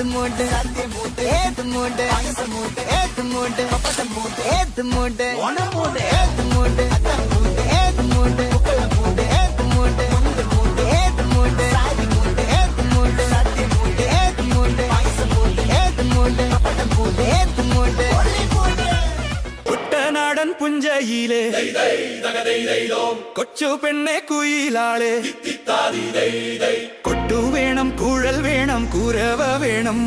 മൂട് ഏത് മൂട് ഏത് മൂട് ഏത് മൂട് ഏത് മൂട് ഏത് മൂട് ഏത് മൂട് ഏത് മൂട് ഏത് മൂട് ഏത് മൂട് ഏത് മൂട് ഏത് മൂട് കുട്ടനാടൻ പുഞ്ചയിലെ കൊച്ചു പെണ്ണെ കുയിലാളെ കൊട്ടു വേണം കുഴൽ വേണം കുരവ വേണം.